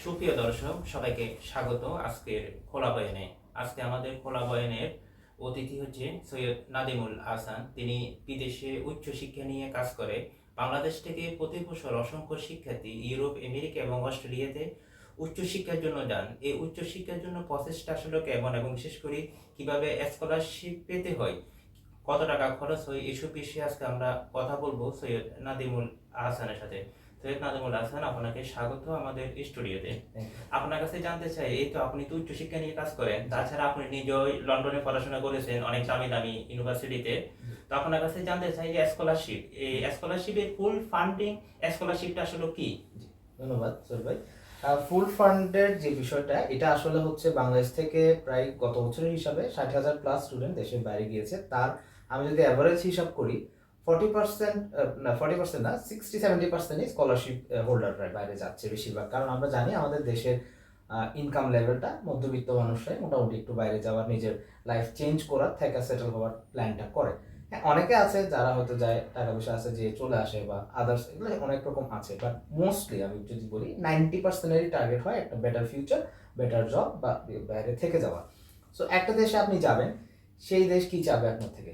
সুপ্রিয় দর্শক, সবাইকে স্বাগত আজকের খোলা বয়ানে। আজকে আমাদের খোলা বয়ানের অতিথি হচ্ছে সৈয়দ নাদিমুল আহসান। তিনি বিদেশে উচ্চশিক্ষা নিয়ে কাজ করে। বাংলাদেশ থেকে প্রতি বছর অসংখ্য শিক্ষার্থী ইউরোপ, আমেরিকা এবং অস্ট্রেলিয়াতে উচ্চশিক্ষার জন্য যান। এই উচ্চশিক্ষার জন্য প্রসেসটা আসলে কেমন এবং বিশেষ করে কিভাবে স্কলারশিপ পেতে হয়, কত টাকা খরচ হয়, এসব বিষয়ে আজকে আমরা কথা বলবো সৈয়দ নাদিমুল আহসানের সাথে। সৈয়দ নাদিমুল আহসান, আপনাকে স্বাগত আমাদের স্টুডিওতে। আপনার কাছে জানতে চাই, এই তো আপনি তো উচ্চশিক্ষা নিয়ে কাজ করেন, তাছাড়া আপনি নিজেও লন্ডনে পড়াশোনা করেছেন অনেক দামি দামি ইউনিভার্সিটিতে। তো আপনার কাছে জানতে চাই যে স্কলারশিপ, এই স্কলারশিপের ফুল ফান্ডিং স্কলারশিপটা আসলে কি? ধন্যবাদ সৈয়দ ভাই। ফুল ফান্ডের যে বিষয়টা, এটা আসলে হচ্ছে বাংলাদেশ থেকে প্রায় গত বছরের হিসাবে 60,000 প্লাস স্টুডেন্ট দেশের বাইরে গিয়েছে। তার আমি যদি অ্যাভারেজ হিসাব করি 40%, না 40% না, 60-70%ই স্কলারশিপ হোল্ডাররা বাইরে যাচ্ছে বেশিরভাগ। কারণ আমরা জানি আমাদের দেশের ইনকাম লেভেলটা মধ্যবিত্ত মানুষরাই মোটামুটি একটু বাইরে যাওয়ার, নিজের লাইফ চেঞ্জ করার, থেকে সেটেল হওয়ার প্ল্যানটা করে। হ্যাঁ, অনেকে আছে যারা হয়তো যায়, টাকা পয়সা আছে, যে চলে আসে বা আদার্স, এগুলো অনেক রকম আছে। বাট মোস্টলি আমি যদি বলি 90%-এরই টার্গেট হয় একটা বেটার ফিউচার, বেটার জব বা বাইরে থেকে যাওয়া। সো একটা দেশে আপনি যাবেন, সেই দেশ কি চাবে আপনার থেকে?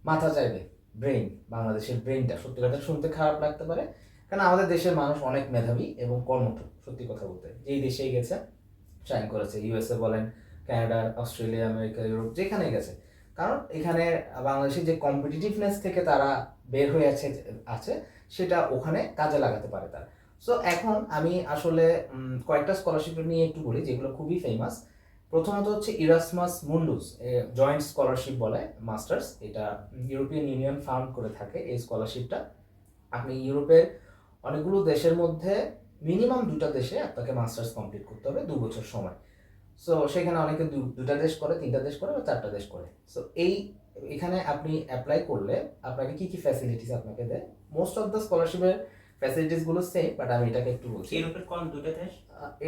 মাথা চাইবে, ব্রেইন। বাংলাদেশের ব্রেইনটা সত্যি কথা শুনতে খারাপ লাগতে পারে, কারণ আমাদের দেশের মানুষ অনেক মেধাবী এবং কর্মঠ। সত্যি কথা বলতে যেই দেশেই গেছে শাইন করেছে, ইউএসএ বলেন, কানাডা, অস্ট্রেলিয়া, আমেরিকা, ইউরোপ, যেখানে গেছে। কারণ এখানে বাংলাদেশের যে কম্পিটিটিভনেস থেকে তারা বের হয়ে আছে সেটা ওখানে কাজে লাগাতে পারে তারা। সো এখন আমি আসলে কয়েকটা স্কলারশিপ নিয়ে একটু বলি যেগুলো খুবই ফেমাস। প্রথমত হচ্ছে ইরাসমাস মুন্ডুস জয়েন্ট স্কলারশিপ বলে, মাস্টার্স। এটা ইউরোপিয়ান ইউনিয়ন ফাউন্ড করে থাকে এই স্কলারশিপটা। আপনি ইউরোপের অনেকগুলো দেশের মধ্যে মিনিমাম 2টা দেশে আপনাকে মাস্টার্স কমপ্লিট করতে হবে 2 বছর সময়। সো সেখানে অনেকে 2টা দেশ করে, 3টা দেশ করে বা 4টা দেশ করে। সো এখানে আপনি অ্যাপ্লাই করলে আপনাকে কি কি ফ্যাসিলিটিস আপনাকে দেয়? মোস্ট অফ দ্য স্কলারশিপের ফ্যাসিলিটিসগুলো সেম, বাট আমি এটাকে একটু বলছি। ইউরোপের কোন দুটো দেশ?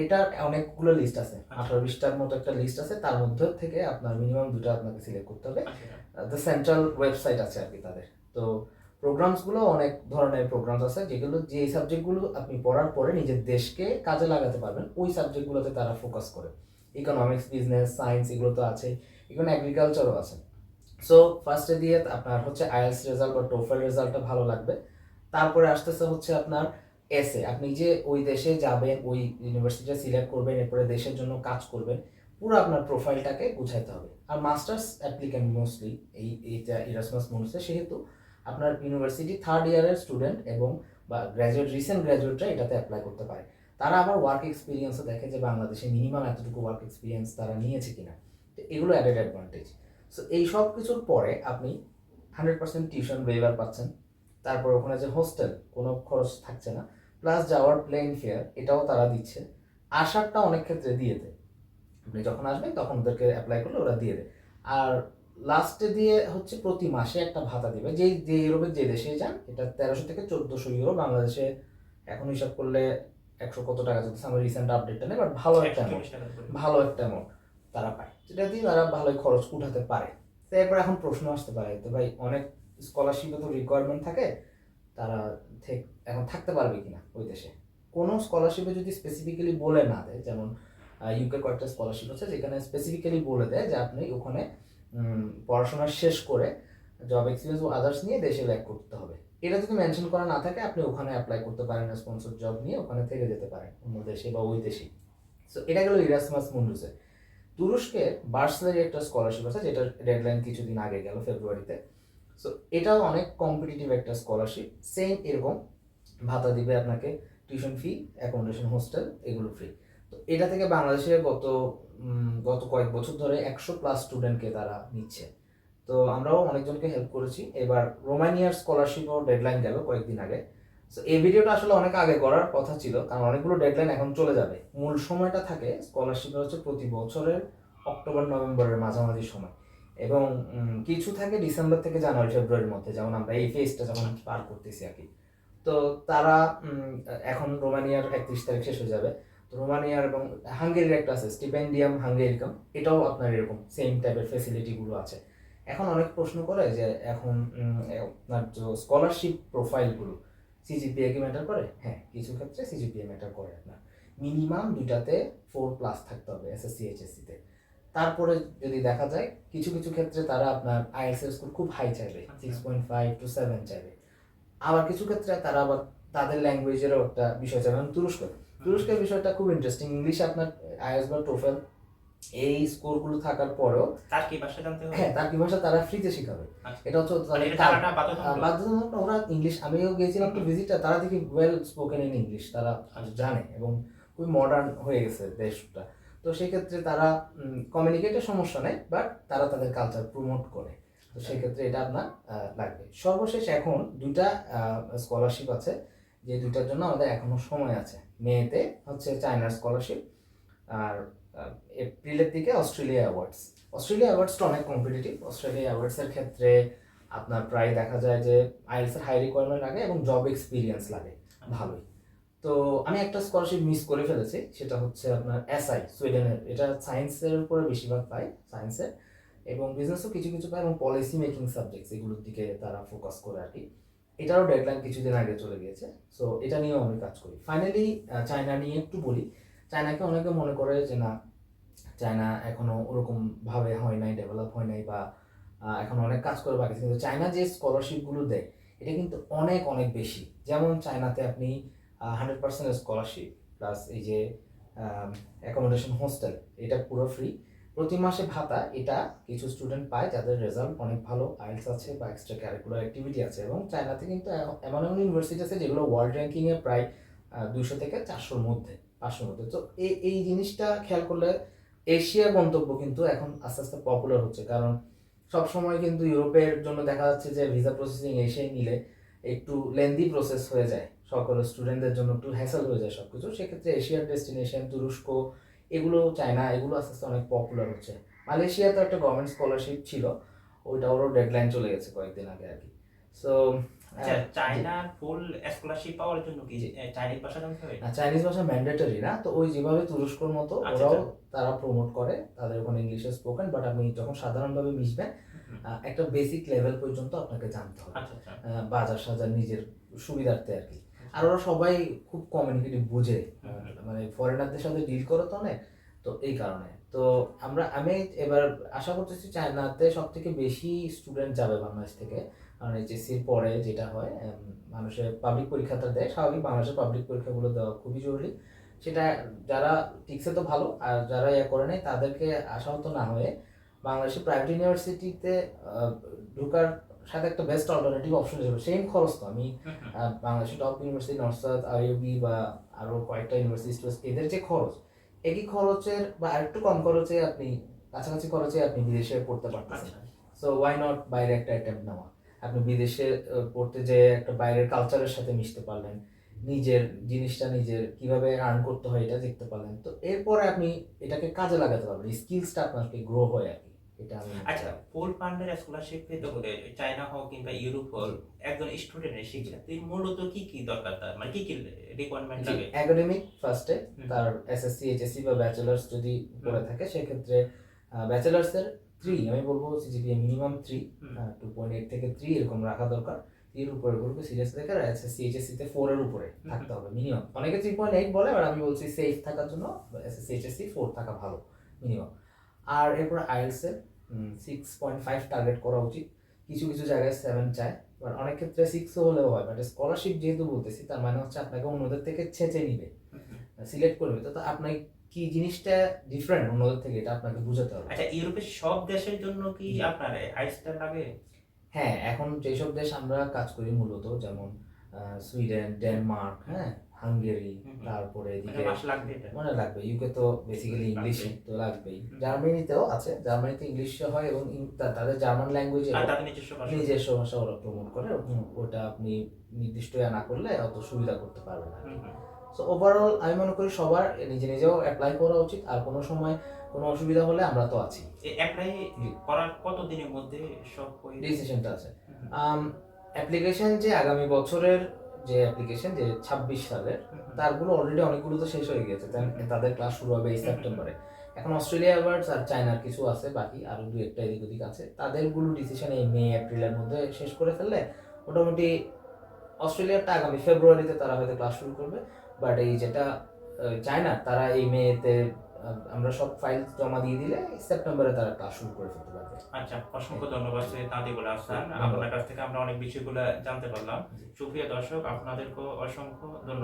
এটার অনেকগুলো লিস্ট আছে, 18-20টার মতো একটা লিস্ট আছে। তার মধ্যে থেকে আপনার মিনিমাম 2টা আপনাকে সিলেক্ট করতে হবে। দ্য সেন্ট্রাল ওয়েবসাইট আছে আর কি তাদের। তো প্রোগ্রামসগুলো অনেক ধরনের প্রোগ্রামস আছে, যেগুলো যে সাবজেক্টগুলো আপনি পড়ার পরে নিজের দেশকে কাজে লাগাতে পারবেন, ওই সাবজেক্টগুলোতে তারা ফোকাস করে। ইকোনমিক্স, বিজনেস, সায়েন্স, এগুলো তো আছে, এখানে এগ্রিকালচারও আছে। সো ফার্স্টে দিয়ে আপনার হচ্ছে আইএলটিএস রেজাল্ট বা টোফেল রেজাল্টটা ভালো লাগবে। তারপরে আসতেছে হচ্ছে আপনার এসে, আপনি যে ওই দেশে যাবেন, ওই ইউনিভার্সিটিটা সিলেক্ট করবেন, এরপরে দেশের জন্য কাজ করবেন, পুরো আপনার প্রোফাইলটাকে গুছাইতে হবে। আর মাস্টার্স অ্যাপ্লিক্যান্ট মোস্টলি এইটা ইরাসমাস মনুসে, সেহেতু আপনার ইউনিভার্সিটি থার্ড ইয়ারের স্টুডেন্ট এবং বা গ্র্যাজুয়েট, রিসেন্ট গ্র্যাজুয়েটরা এটাতে অ্যাপ্লাই করতে পারে। তারা আবার ওয়ার্ক এক্সপিরিয়েন্সও দেখে যে বাংলাদেশে মিনিমাম এতটুকু ওয়ার্ক এক্সপিরিয়েন্স তারা নিয়েছে কিনা। তো এগুলো অ্যাডেড অ্যাডভান্টেজ। সো এই সব কিছুর পরে আপনি 100% টিউশন ওয়েভার পাচ্ছেন। তারপর ওখানে যে হোস্টেল, কোনো খরচ থাকছে না, প্লাস যাওয়ার প্লেন ফেয়ার এটাও তারা দিচ্ছে। আসারটা অনেক ক্ষেত্রে দিয়ে দেয়, আপনি যখন আসবেন তখন ওদেরকে অ্যাপ্লাই করলে ওরা দিয়ে দেয়। আর লাস্টে দিয়ে হচ্ছে প্রতি মাসে একটা ভাতা দিবে, যে ইউরোপের যে দেশে যান। এটা 1300 থেকে 1400 ইউরো, বাংলাদেশে এখন হিসাব করলে 100 কত টাকা চলতেছে, আমার রিসেন্ট আপডেটটা নেই, বাট ভালো একটা অ্যামাউন্ট, ভালো একটা অ্যামাউন্ট তারা পায়, যেটা দিয়ে তারা ভালোই খরচ উঠাতে পারে। তো এরপর এখন প্রশ্ন আসতে পারে, তো ভাই অনেক স্কলারশিপে তো রিকোয়ারমেন্ট থাকে, তারা এখন থাকতে পারবে কিনা ওই দেশে। কোনো স্কলারশিপে যদি স্পেসিফিক্যালি বলে না দেয়, যেমন ইউকে কয়েকটা স্কলারশিপ আছে যেখানে স্পেসিফিক্যালি বলে দেয় যে আপনি ওখানে পড়াশোনা শেষ করে জব এক্সপিরিয়েন্স ও আদার্স নিয়ে দেশে ব্যাক করতে হবে, এটা যদি মেনশন করা না থাকে, আপনি ওখানে অ্যাপ্লাই করতে পারেন, স্পন্সর জব নিয়ে ওখানে থেকে যেতে পারেন অন্য দেশে বা ওই দেশেই। সো এটা গেল ইরাসমাস মুন্ডুসে। তুরস্কের বার্সেলের একটা স্কলারশিপ আছে, যেটা ডেডলাইন কিছুদিন আগে গেল, ফেব্রুয়ারিতে। সো এটাও অনেক কম্পিটিটিভ একটা স্কলারশিপ, সেম এরকম ভাতা দিবে আপনাকে, টিউশন ফি, অ্যাকোমোডেশন, হোস্টেল, এগুলো ফ্রি। তো এটা থেকে বাংলাদেশে গত কয়েক বছর ধরে 100+ স্টুডেন্টকে তারা নিচ্ছে। তো আমরাও অনেকজনকে হেল্প করেছি। এবার রোমানিয়ার স্কলারশিপও ডেডলাইন গেল কয়েকদিন আগে। সো এই ভিডিওটা আসলে অনেক আগে করার কথা ছিল, কারণ অনেকগুলো ডেডলাইন এখন চলে যাবে। মূল সময়টা থাকে স্কলারশিপের হচ্ছে প্রতি বছরের অক্টোবর-নভেম্বরের মাঝামাঝি সময়, এবং কিছু থাকে ডিসেম্বর থেকে জানুয়ারি-ফেব্রুয়ারির মধ্যে, যেমন আমরা এই ফেজটা যখন পার করতেছি আর কি। তো তারা এখন রোমানিয়ার 31 তারিখ শেষ হয়ে যাবে। তো রোমানিয়ার এবং হাঙ্গেরির একটা আছে স্টিপেন্ডিয়াম হাঙ্গেরিকাম, এটাও আপনার এরকম সেম টাইপের ফেসিলিটিগুলো আছে। এখন অনেক প্রশ্ন করে যে এখন আপনার যে স্কলারশিপ প্রোফাইলগুলো, সিজিপিএ কি ম্যাটার করে? হ্যাঁ, কিছু ক্ষেত্রে সিজিপিএ ম্যাটার করে আপনার, মিনিমাম দুইটাতে 4+ থাকতে হবে এসএসসি এইচএসসিতে। তারপরে যদি দেখা যায় কিছু কিছু ক্ষেত্রে তারা আপনার আইএলটিএস এর স্কোর খুব হাই চাইবে, 6.5 to 7 চাইবে। আবার কিছু ক্ষেত্রে তারা আবার তাদের ল্যাঙ্গুয়েজেরও একটা বিষয় চাইবে। যেমন তুরস্কের বিষয়টা খুব ইন্টারেস্টিং। ইংলিশ আপনার আইএলটিএস বা টোফেল এই স্কোরগুলো থাকার পরেও তার্কি ভাষা জানতে হবে। হ্যাঁ, তার্কি ভাষা তারা ফ্রিতে শেখাবে। এটা হচ্ছে তাদের বাধ্যতামূলক। ওরা ইংলিশ, আমিও গিয়েছিলাম তো ভিজিটটা, তারা দেখি ওয়েল স্পোকেন ইন ইংলিশ, তারা জানে এবং খুবই মডার্ন হয়ে গেছে দেশটা। তো সেই ক্ষেত্রে তারা কমিউনিকেটের সমস্যা নেই, বাট তারা তাদের কালচার প্রমোট করে। তো সেই ক্ষেত্রে এটা আপনার লাগবে। সর্বশেষ এখন দুইটা স্কলারশিপ আছে, যে দুইটার জন্য আমাদের এখনো সময় আছে। মেতে হচ্ছে চায়নার স্কলারশিপ, আর এপ্রিলের দিকে অস্ট্রেলিয়া অ্যাওয়ার্ডসটা অনেক কম্পিটিটিভ। অস্ট্রেলিয়া অ্যাওয়ার্ডসের ক্ষেত্রে আপনার প্রায় দেখা যায় যে আইএলটিএস এর হাই রিকোয়ারমেন্ট লাগে এবং জব এক্সপিরিয়েন্স লাগে ভালোই। তো আমি একটা স্কলারশিপ মিস করে ফেলেছি, সেটা হচ্ছে আপনার এসআই সুইডেনের। এটা সায়েন্সের উপরে বেশিরভাগ পায়, সায়েন্সের এবং বিজনেসও কিছু কিছু পায়, এবং পলিসি মেকিং সাবজেক্টস এগুলোর দিকে তারা ফোকাস করে আর কি। এটারও ডেডলাইন কিছুদিন আগে চলে গিয়েছে। সো এটা নিয়েও আমি কাজ করি। ফাইনালি চায়না নিয়ে একটু বলি। চায়নাকে অনেকে মনে করে যে না, চায়না এখনো ওরকম ভাবে হয় নাই, ডেভেলপ হয় নাই, বা এখন অনেক কাজ করে বাকি। কিন্তু চায়না যে স্কলারশিপগুলো দেয় এটা কিন্তু অনেক অনেক বেশি। যেমন চায়নাতে আপনি 100% স্কলারশিপ প্লাস এই যে অ্যাকোমোডেশন, হোস্টেল, এটা পুরো ফ্রি। প্রতি মাসে ভাতা এটা কিছু স্টুডেন্ট পায় যাদের রেজাল্ট অনেক ভালো, আইএলটিএস আছে বা এক্সট্রা ক্যারিকুলার অ্যাক্টিভিটি আছে। এবং চায়নাতে কিন্তু এমন এমন ইউনিভার্সিটি আছে যেগুলো ওয়ার্ল্ড র্যাঙ্কিংয়ে প্রায় 200 থেকে 400-র মধ্যে, 500-র মধ্যে। তো এই জিনিসটা খেয়াল করলে এশিয়ার গন্তব্য কিন্তু এখন আস্তে আস্তে পপুলার হচ্ছে। কারণ সবসময় কিন্তু ইউরোপের জন্য দেখা যাচ্ছে যে ভিসা প্রসেসিং এসে নিলে একটু লেন্দি প্রসেস হয়ে যায়, সকল স্টুডেন্টদের জন্য একটু হ্যাসেল হয়ে যায় সব কিছু। সেক্ষেত্রে এশিয়ার ডেস্টিনেশন, তুরস্ক, এগুলো, চায়না, এগুলো আস্তে আস্তে অনেক পপুলার হচ্ছে। মালয়েশিয়াতে একটা গভর্নমেন্ট স্কলারশিপ ছিল, ওরও ডেডলাইন চলে গেছে কয়েকদিন আগে আর কি। সো চায়নার ফুল স্কলারশিপ পাওয়ার জন্য কি চাইনিজ ভাষা জানতে হবে? চাইনিজ ভাষা ম্যান্ডেটরি না, তো ওই যেভাবে তুরস্কর মতো ওরাও তারা প্রমোট করে, তাদের ওখানে ইংলিশে স্পোকেন, বাট আপনি যখন সাধারণভাবে মিশবেন একটা বেসিক লেভেল পর্যন্ত আপনাকে জানতে হবে, বাজার সাজার নিজের সুবিধার্থে আর কি। আর ওরা সবাই খুব কমিউনিকেটিভ, বুঝে, মানে ফরেনারদের সাথে ডিল করে তো অনেক, তো এই কারণে। তো আমি এবার আশা করতেছি চায়নাতে সব থেকে বেশি স্টুডেন্ট যাবে বাংলাদেশ থেকে। কারণ এইচএসসির পরে যেটা হয়, মানুষের পাবলিক পরীক্ষাটা দেয়, স্বাভাবিক বাংলাদেশের পাবলিক পরীক্ষাগুলো দেওয়া খুবই জরুরি। সেটা যারা টিকছে তো ভালো, আর যারা করে নেই তাদেরকে আশাহত না হয়ে বাংলাদেশের প্রাইভেট ইউনিভার্সিটিতে ঢোকার সাথে একটা বেস্ট অল্টারনেটিভ অপশন হিসেবে, সেম খরচ তো, আমি বাংলাদেশের টপ ইউনিভার্সিটি নর্সাদ, আইইউবি বা আরও কয়েকটা ইউনিভার্সিটি, এদের যে খরচ, একই খরচের বা আরেকটু কম খরচে আপনি, কাছাকাছি খরচে আপনি বিদেশে পড়তে পারতেছেন। সো ওয়াই নট বাইরে একটা অ্যাটেম্প নেওয়া। আপনি বিদেশে পড়তে যে একটা বাইরের কালচারের সাথে মিশতে পারলেন, নিজের জিনিসটা নিজের কিভাবে আর্ন করতে হয় এটা দেখতে পারলেন, তো এরপরে আপনি এটাকে কাজে লাগাতে পারবেন, স্কিলসটা আপনাকে গ্রো হয় আর কি। এটা আমি ফুল ফান্ডের স্কলারশিপ পেতে হলে চায়না হোক কিংবা ইউরোপ হোক, একজন স্টুডেন্টের শিক্ষার্থীর মূলত কি কি দরকার, তার মানে কি কি রিকোয়ারমেন্ট লাগে? একাডেমিক ফার্স্টে, তার এসএসসি, এইচএসসি বা ব্যাচেলার্স যদি করে থাকে সেক্ষেত্রে ব্যাচেলার্সের 3, আমি বলবো সিজিপিএ মিনিমাম 3, 2.8 থেকে 3 এরকম রাখা দরকার। 3 এর উপরে গুলোকে সিরিয়াস দেখে, আর এসএসসি এইচএসসি 4 এর উপরে থাকতে হবে মিনিমাম। অনেকে 3.8 বলে, আর আমি বলছি সেফ থাকার জন্য এসএসসি এইচএসসি 4 থাকা ভালো মিনিমাম। আর এরপর আইএলটিএস এর 6.5 টার্গেট করা উচিত। কিছু কিছু জায়গায় 7 চায়, বাট অনেক ক্ষেত্রে 6ও হলেও হয়। বাট স্কলারশিপ যেহেতু বলতেছি, তার মানে হচ্ছে আপনাকে অন্যদের থেকে ছেঁচে নিবে, সিলেক্ট করবে। তো আপনার কি জিনিসটা ডিফারেন্ট অন্যদের থেকে, এটা আপনাকে বুঝাতে হবে। আচ্ছা, ইউরোপের সব দেশের জন্য কি আপনার আইএলটিএস লাগে? হ্যাঁ, এখন যেসব দেশ আমরা কাজ করি মূলত, যেমন সুইডেন, ডেনমার্ক, হ্যাঁ, হাঙ্গেরি, তারপরে এদিকে মানে লাগবে, ইউকে তো বেসিক্যালি ইংলিশ তো লাগবেই। জার্মানিতেও আছে, জার্মানিতে ইংলিশ হয় এবং তাদের জার্মান ল্যাঙ্গুয়েজে নিজস্ব ভাষা ওরা প্রমোট করে, ওটা আপনি নির্দিষ্ট না করলে অত সুবিধা করতে পারবেন না। সো ওভারঅল আমি মনে করি সবার নিজেও অ্যাপ্লাই করা উচিত। আর কোনো সময় কোনো অসুবিধা হলে আমরা তো আছি। অ্যাপ্লাই করার কত দিনের মধ্যে সব ডিসিশনটা আছে? অ্যাপ্লিকেশন যে আগামী বছরের যে অ্যাপ্লিকেশন, যে 26 সালের, তারগুলো অলরেডি অনেকগুলো তো শেষ হয়ে গেছে, তাদের ক্লাস শুরু হবে এই সেপ্টেম্বরে। এখন অস্ট্রেলিয়া অ্যাওয়ার্ডস আর চায়নার কিছু আছে বাকি, আরো 2-1টা এদিক ওদিক আছে, তাদেরগুলো ডিসিশন এই মে এপ্রিলের মধ্যে শেষ করে ফেললে মোটামুটি অস্ট্রেলিয়ারটা আগামী ফেব্রুয়ারিতে তারা হয়তো ক্লাস শুরু করবে। বাট এই যেটা চায় না, তারা এই মেতে আমরা সব ফাইল জমা দিয়ে দিলে সেপ্টেম্বরে তারা ক্লাস শুরু করে ফেলতে পারবে। আচ্ছা, অসংখ্য ধন্যবাদ সৈয়দ নাদিমুল আহসান, ধন্যবাদ। আপনার কাছ থেকে আমরা অনেক বিষয়গুলো জানতে পারলাম। সুপ্রিয় দর্শক, আপনাদেরকেও অসংখ্য ধন্যবাদ।